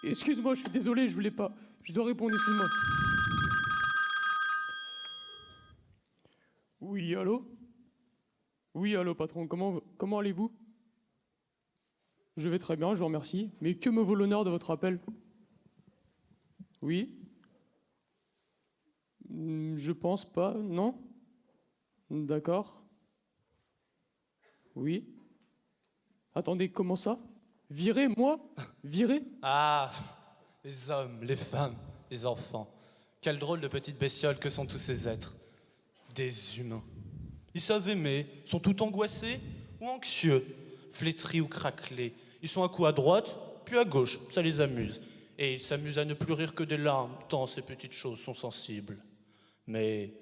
Excuse-moi, je suis désolé, je voulais pas. Je dois répondre, excuse-moi. Oui, allô? Oui, allô, patron, comment allez-vous? Je vais très bien, je vous remercie. Mais que me vaut l'honneur de votre appel? Oui? Je pense pas, non? D'accord. Oui? Attendez, comment ça? Virer, moi? Virer? Ah, les hommes, les femmes, les enfants. Quelle drôle de petites bestioles que sont tous ces êtres. Des humains. Ils savent aimer, sont tout angoissés ou anxieux, flétris ou craquelés. Ils sont un coup à droite, puis à gauche, ça les amuse. Et ils s'amusent à ne plus rire que des larmes, tant ces petites choses sont sensibles. Mais,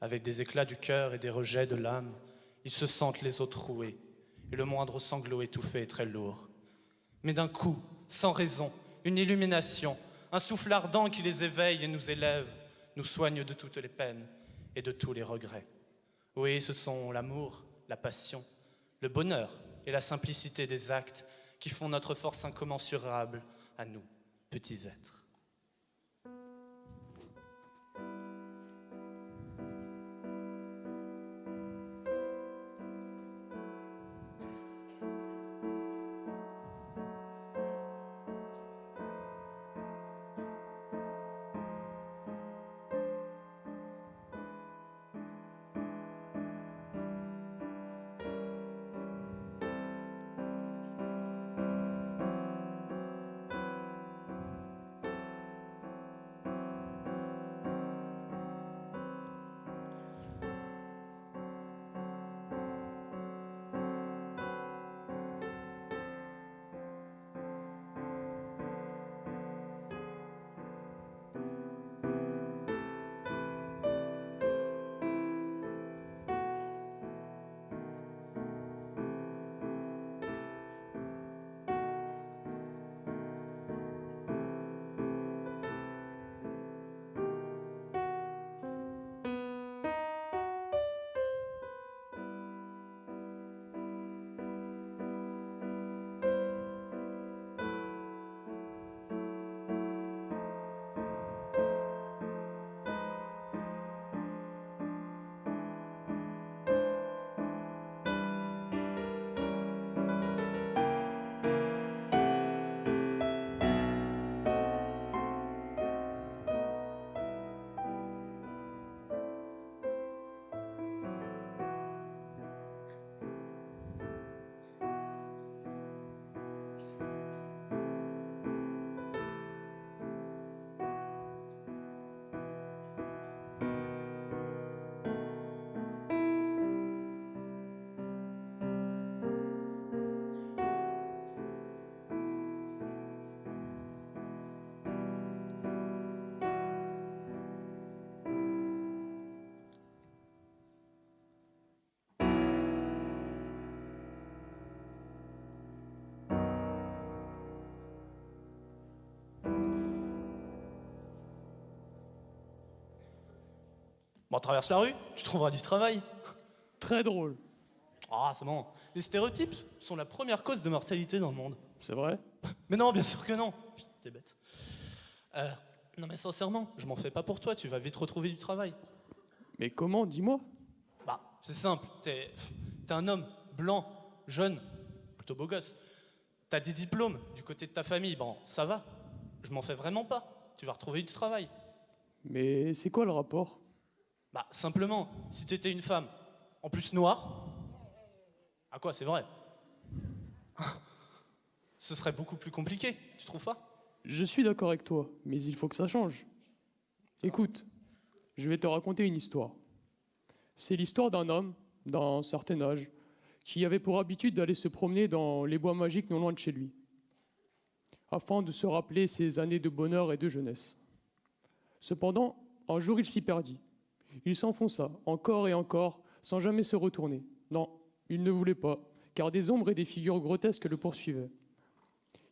avec des éclats du cœur et des rejets de l'âme, ils se sentent les os troués, et le moindre sanglot étouffé est très lourd. Mais d'un coup, sans raison, une illumination, un souffle ardent qui les éveille et nous élève, nous soigne de toutes les peines et de tous les regrets. Oui, ce sont l'amour, la passion, le bonheur et la simplicité des actes qui font notre force incommensurable à nous, petits êtres. Bon, traverse la rue, tu trouveras du travail. Très drôle. Ah, c'est bon. Les stéréotypes sont la première cause de mortalité dans le monde. C'est vrai? Mais non, bien sûr que non. Putain, t'es bête. Euh, non mais sincèrement, je m'en fais pas pour toi, tu vas vite retrouver du travail. Mais comment? Dis-moi. Bah, c'est simple, t'es un homme blanc, jeune, plutôt beau gosse. T'as des diplômes du côté de ta famille, bon, ça va. Je m'en fais vraiment pas. Tu vas retrouver du travail. Mais c'est quoi le rapport? Bah, simplement, si t'étais une femme, en plus noire, à quoi, c'est vrai, ce serait beaucoup plus compliqué, tu trouves pas? Je suis d'accord avec toi, mais il faut que ça change. Écoute, je vais te raconter une histoire. C'est l'histoire d'un homme, d'un certain âge, qui avait pour habitude d'aller se promener dans les bois magiques non loin de chez lui, afin de se rappeler ses années de bonheur et de jeunesse. Cependant, un jour il s'y perdit. Il s'enfonça encore et encore, sans jamais se retourner. Non, il ne voulait pas, car des ombres et des figures grotesques le poursuivaient.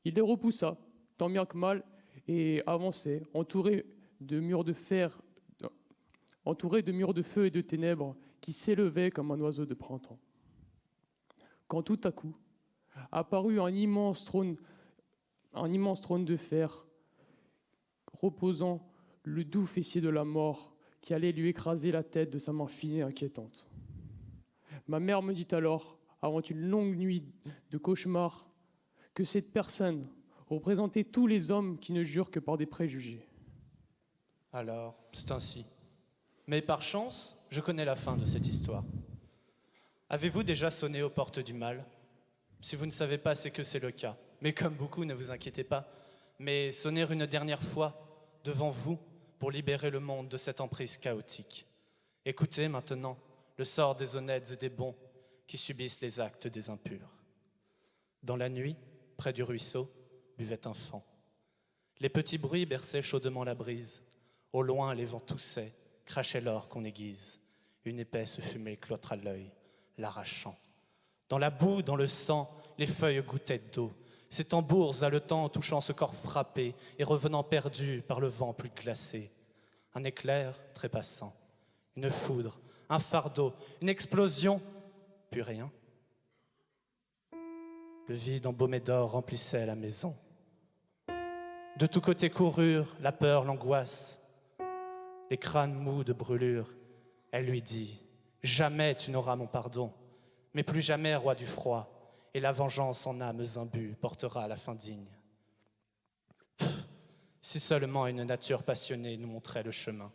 Il les repoussa, tant bien que mal, et avançait, de murs de fer, entouré de murs de feu et de ténèbres qui s'élevaient comme un oiseau de printemps. Quand tout à coup apparut un immense trône de fer reposant le doux fessier de la mort qui allait lui écraser la tête de sa main fine et inquiétante. Ma mère me dit alors, avant une longue nuit de cauchemar, que cette personne représentait tous les hommes qui ne jurent que par des préjugés. Alors, c'est ainsi. Mais par chance, je connais la fin de cette histoire. Avez-vous déjà sonné aux portes du mal? Si vous ne savez pas, c'est que c'est le cas. Mais comme beaucoup, ne vous inquiétez pas. Mais sonner une dernière fois devant vous pour libérer le monde de cette emprise chaotique. Écoutez maintenant le sort des honnêtes et des bons qui subissent les actes des impurs. Dans la nuit, près du ruisseau, buvait un faon. Les petits bruits berçaient chaudement la brise. Au loin, les vents toussaient, crachaient l'or qu'on aiguise. Une épaisse fumée cloîtra l'œil, l'arrachant. Dans la boue, dans le sang, les feuilles goûtaient d'eau. Ces tambours haletants touchant ce corps frappé et revenant perdus par le vent plus glacé. Un éclair trépassant, une foudre, un fardeau, une explosion, puis rien. Le vide embaumé d'or remplissait la maison. De tous côtés coururent la peur, l'angoisse, les crânes mous de brûlure. Elle lui dit « Jamais tu n'auras mon pardon, mais plus jamais, roi du froid, et la vengeance en âmes imbues portera la fin digne. » Si seulement une nature passionnée nous montrait le chemin.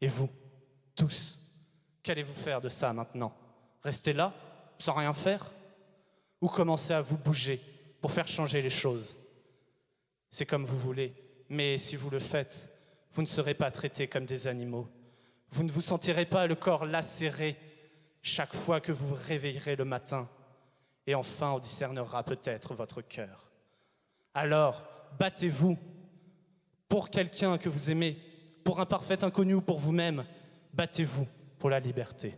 Et vous, tous, qu'allez-vous faire de ça maintenant? Rester là, sans rien faire? Ou commencer à vous bouger pour faire changer les choses? C'est comme vous voulez, mais si vous le faites, vous ne serez pas traités comme des animaux. Vous ne vous sentirez pas le corps lacéré chaque fois que vous vous réveillerez le matin. Et enfin, on discernera peut-être votre cœur. Alors, battez-vous pour quelqu'un que vous aimez, pour un parfait inconnu ou pour vous-même. Battez-vous pour la liberté.